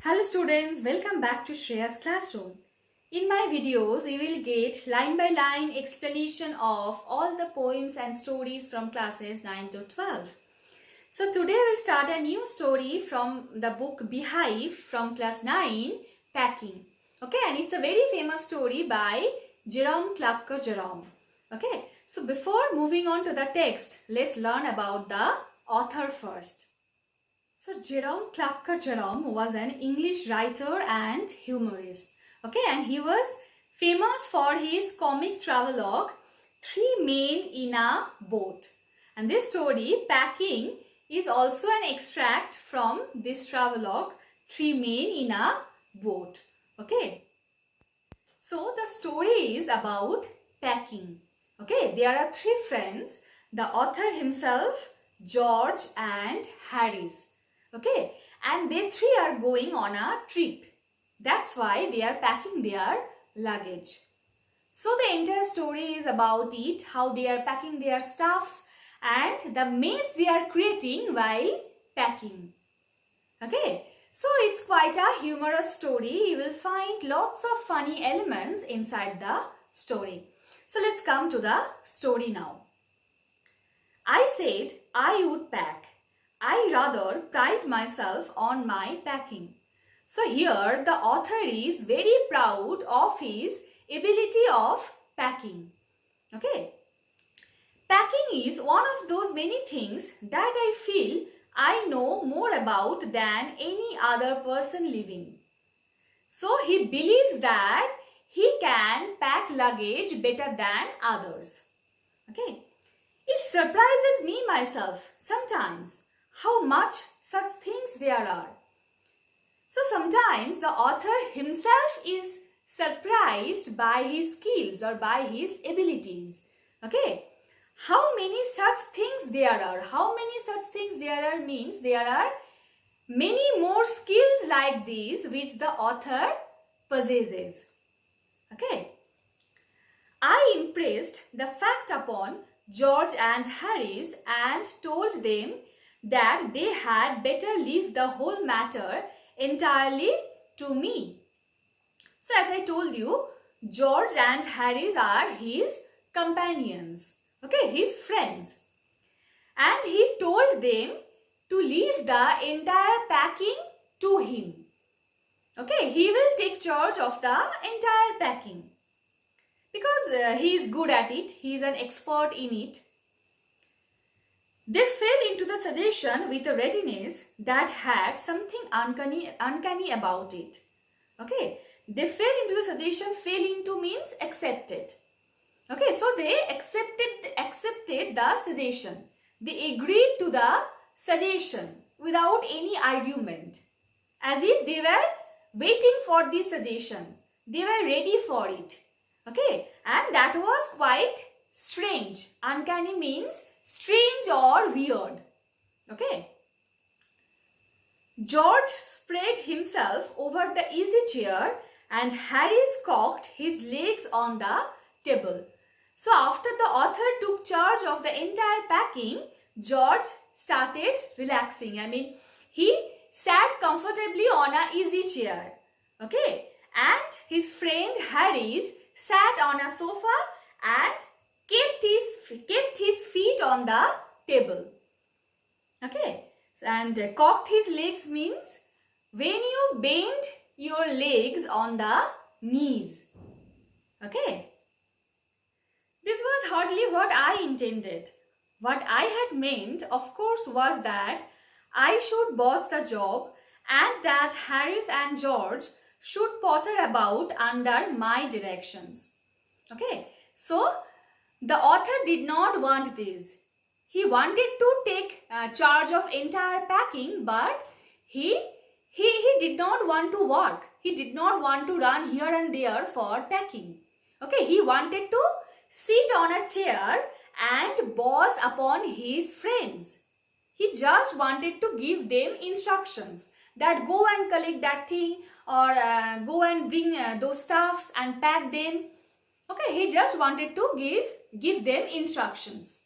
Hello students, welcome back to Shreya's classroom. In my videos, you will get line by line explanation of all the poems and stories from classes 9 to 12. So today we'll start a new story from the book Beehive from class 9, Packing. Okay, and it's a very famous story by Jerome Klapka Jerome. Okay, so before moving on to the text, let's learn about the author first. So Jerome Klapka Jerome was an English writer and humorist. Okay, and he was famous for his comic travelogue, Three Men in a Boat. And this story, Packing, is also an extract from this travelogue, Three Men in a Boat. Okay. So the story is about packing. Okay, there are three friends, the author himself, George and Harris. Okay, and they three are going on a trip. That's why they are packing their luggage. So the entire story is about it, how they are packing their stuffs and the mess they are creating while packing. Okay, so it's quite a humorous story. You will find lots of funny elements inside the story. So let's come to the story now. I said I would pack. I rather pride myself on my packing. So here the author is very proud of his ability of packing. Okay. Packing is one of those many things that I feel I know more about than any other person living. So he believes that he can pack luggage better than others. Okay. It surprises me myself sometimes how much such things there are. So sometimes the author himself is surprised by his skills or by his abilities. Okay. How many such things there are? How many such things there are means there are many more skills like these which the author possesses. Okay. I impressed the fact upon George and Harris and told them that they had better leave the whole matter entirely to me. So as I told you, George and Harris are his companions, okay, his friends. And he told them to leave the entire packing to him. Okay, he will take charge of the entire packing because he is good at it, he is an expert in it. They fell into the suggestion with a readiness that had something uncanny about it. Okay, they fell into the suggestion. Fell into means accepted. Okay, so they accepted the suggestion. They agreed to the suggestion without any argument, as if they were waiting for the suggestion. They were ready for it. Okay, and that was quite strange. Uncanny means strange or weird. Okay. George spread himself over the easy chair and Harris cocked his legs on the table. So after the author took charge of the entire packing, George started relaxing. He sat comfortably on an easy chair. Okay. And his friend Harris sat on a sofa and kept his feet on the table. Okay, and cocked his legs means when you bend your legs on the knees. Okay, this was hardly what I intended. What I had meant, of course, was that I should boss the job and that Harris and George should potter about under my directions. Okay, so the author did not want this. He wanted to take charge of entire packing, but he did not want to work. He did not want to run here and there for packing. Okay, he wanted to sit on a chair and boss upon his friends. He just wanted to give them instructions that go and collect that thing or go and bring those stuffs and pack them. Okay, he just wanted to give them instructions.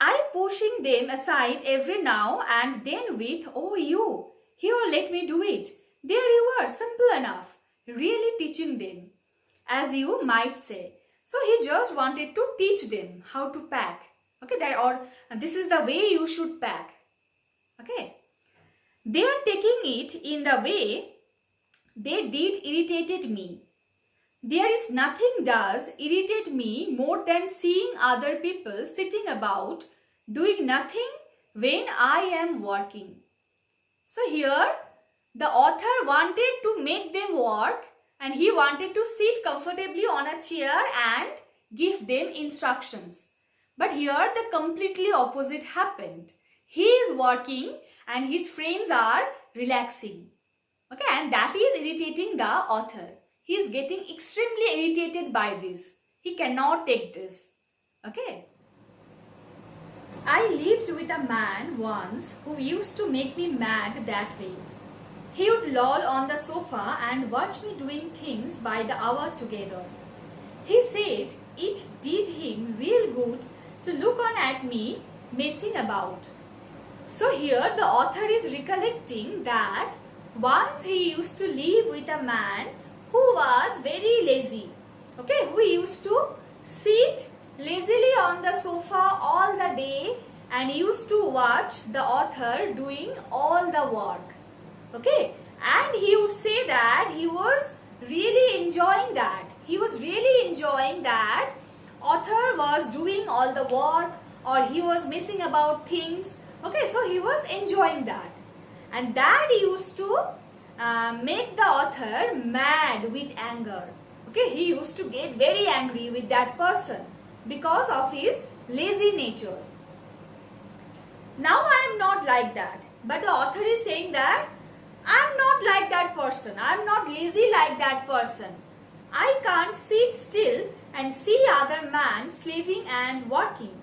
I pushing them aside every now and then with, "Oh you, Here, let me do it. There you are, simple enough. Really teaching them, as you might say. So he just wanted to teach them how to pack. Okay, this is the way you should pack. Okay. They are taking it in the way they did irritated me. There is nothing does irritate me more than seeing other people sitting about doing nothing when I am working. So here the author wanted to make them work and he wanted to sit comfortably on a chair and give them instructions. But here the completely opposite happened. He is working and his friends are relaxing. Okay, and that is irritating the author. He is getting extremely irritated by this. He cannot take this. Okay. I lived with a man once who used to make me mad that way. He would loll on the sofa and watch me doing things by the hour together. He said it did him real good to look on at me messing about. So here the author is recollecting that once he used to live with a man who was very lazy. Okay, who used to sit lazily on the sofa all the day and used to watch the author doing all the work. Okay, and he would say that he was really enjoying that. He was really enjoying that author was doing all the work or he was messing about things. Okay, so he was enjoying that. And that used to make the author mad with anger. Okay, he used to get very angry with that person because of his lazy nature. Now I am not like that. But the author is saying that I am not like that person. I am not lazy like that person. I can't sit still and see other man slaving and working.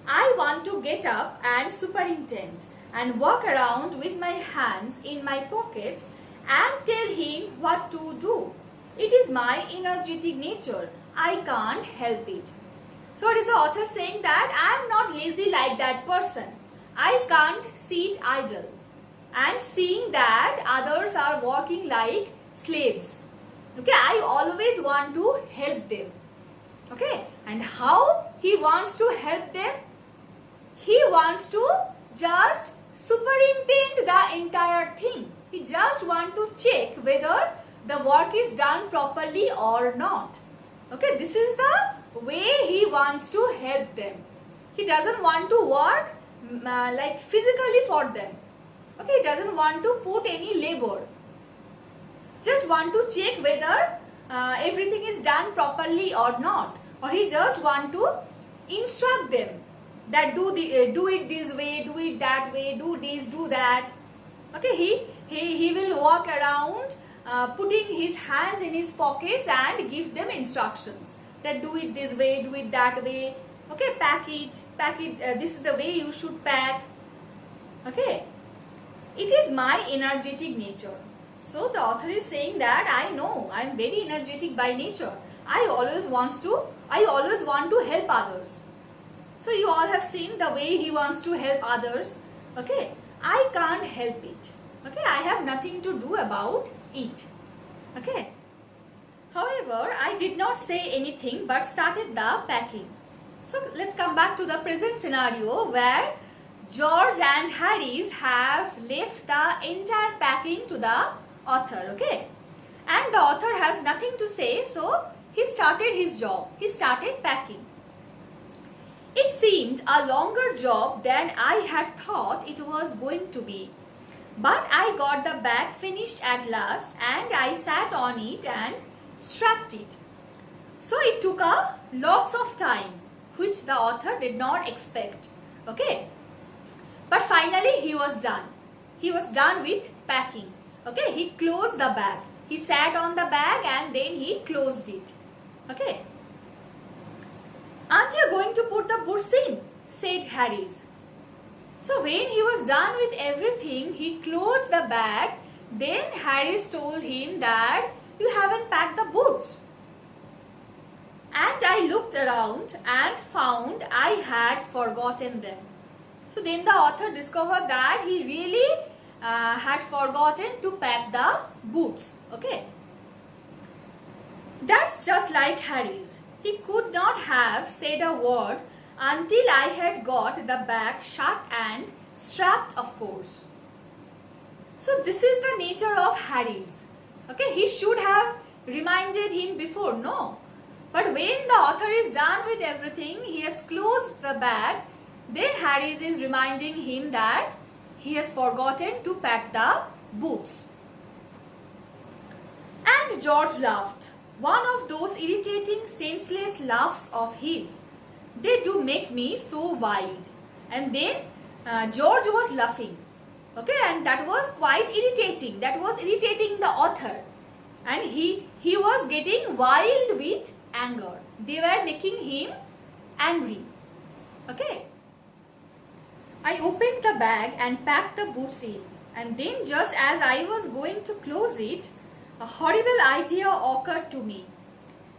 I want to get up and superintend and walk around with my hands in my pockets and tell him what to do. It is my energetic nature. I can't help it. So it is the author saying that I am not lazy like that person. I can't sit idle and seeing that others are working like slaves. Okay, I always want to help them. Okay, and how he wants to help them? He wants to just superintend the entire thing. He just wants to check whether the work is done properly or not. Okay, this is the way he wants to help them. He doesn't want to work like physically for them. Okay, he doesn't want to put any labor. Just want to check whether everything is done properly or not. Or he just want to instruct them that do it this way, do it that way, do this, do that. Okay, he will walk around putting his hands in his pockets and give them instructions that do it this way, do it that way. Okay, pack it, this is the way you should pack. Okay, it is my energetic nature. So the author is saying that I know I am very energetic by nature. I always want to help others. So you all have seen the way he wants to help others. Okay, I can't help it. Okay, I have nothing to do about it. Okay. However, I did not say anything but started the packing. So let's come back to the present scenario where George and Harris have left the entire packing to the author. Okay, and the author has nothing to say, so he started his job. He started packing. It seemed a longer job than I had thought it was going to be. But I got the bag finished at last and I sat on it and strapped it. So it took lots of time, which the author did not expect. Okay. But finally he was done. He was done with packing. Okay. He closed the bag. He sat on the bag and then he closed it. Okay. Aren't you going to put the boots in? Said Harris. So when he was done with everything, he closed the bag. Then Harris told him that you haven't packed the boots. And I looked around and found I had forgotten them. So then the author discovered that he really had forgotten to pack the boots. Okay. That's just like Harry's. He could not have said a word until I had got the bag shut and strapped, of course. So this is the nature of Harry's. Okay, he should have reminded him before, no. But when the author is done with everything, he has closed the bag, then Harry's is reminding him that he has forgotten to pack the boots. And George laughed. One of those irritating, senseless laughs of his. They do make me so wild. And then George was laughing. Okay, and that was quite irritating. That was irritating the author. And he was getting wild with anger. They were making him angry. Okay. I opened the bag and packed the boots in. And then just as I was going to close it, a horrible idea occurred to me.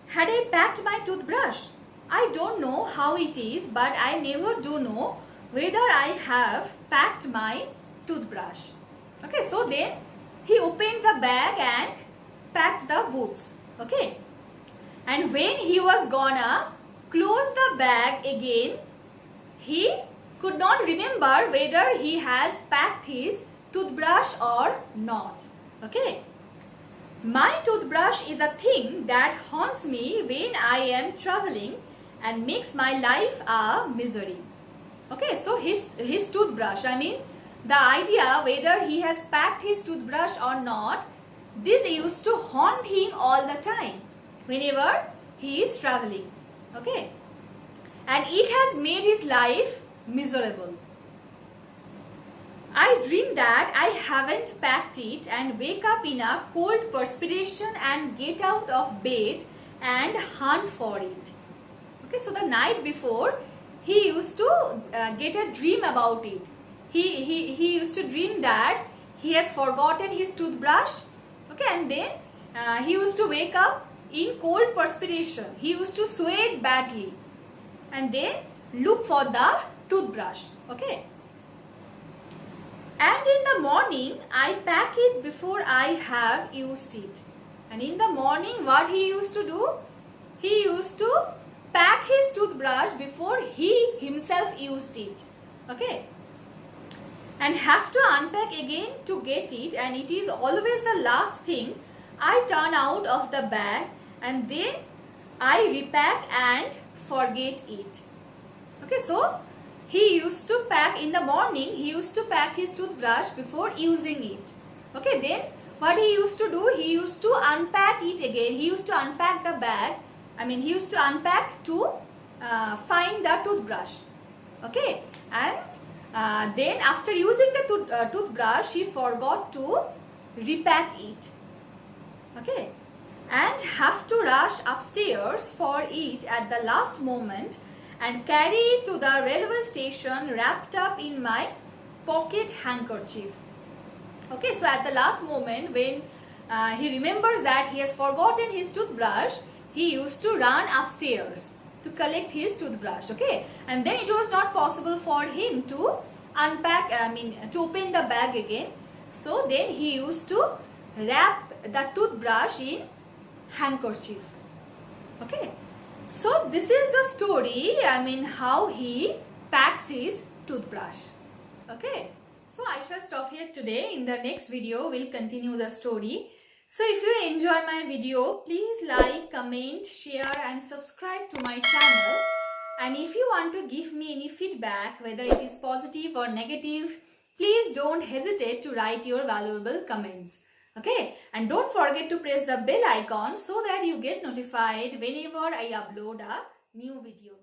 Had I packed my toothbrush? I don't know how it is, but I never do know whether I have packed my toothbrush. Okay, so then he opened the bag and packed the boots. Okay, and when he was gonna close the bag again, he could not remember whether he has packed his toothbrush or not. Okay. My toothbrush is a thing that haunts me when I am traveling and makes my life a misery. Okay, so his toothbrush, I mean the idea whether he has packed his toothbrush or not, this used to haunt him all the time whenever he is traveling. Okay, and it has made his life miserable. I dream that I haven't packed it and wake up in a cold perspiration and get out of bed and hunt for it. Okay, so the night before he used to get a dream about it. He used to dream that he has forgotten his toothbrush. Okay, and then he used to wake up in cold perspiration. He used to sweat badly and then look for the toothbrush. Okay. And in the morning, I pack it before I have used it. And in the morning, what he used to do? He used to pack his toothbrush before he himself used it. Okay. And have to unpack again to get it. And it is always the last thing I turn out of the bag. And then I repack and forget it. Okay, so he used to pack in the morning, he used to pack his toothbrush before using it. Okay, then what he used to do, he used to unpack it again. He used to unpack the bag. I mean, he used to unpack to find the toothbrush. Okay, and then after using the toothbrush, he forgot to repack it. Okay, and have to rush upstairs for it at the last moment and carry it to the railway station wrapped up in my pocket handkerchief. Okay, so at the last moment when he remembers that he has forgotten his toothbrush, he used to run upstairs to collect his toothbrush. Okay, and then it was not possible for him to unpack, to open the bag again. So then he used to wrap the toothbrush in handkerchief. Okay. So this is the story, how he packs his toothbrush. Okay, so I shall stop here today. In the next video, we'll continue the story. So if you enjoy my video, please like, comment, share and subscribe to my channel. And if you want to give me any feedback, whether it is positive or negative, please don't hesitate to write your valuable comments. Okay, and don't forget to press the bell icon so that you get notified whenever I upload a new video.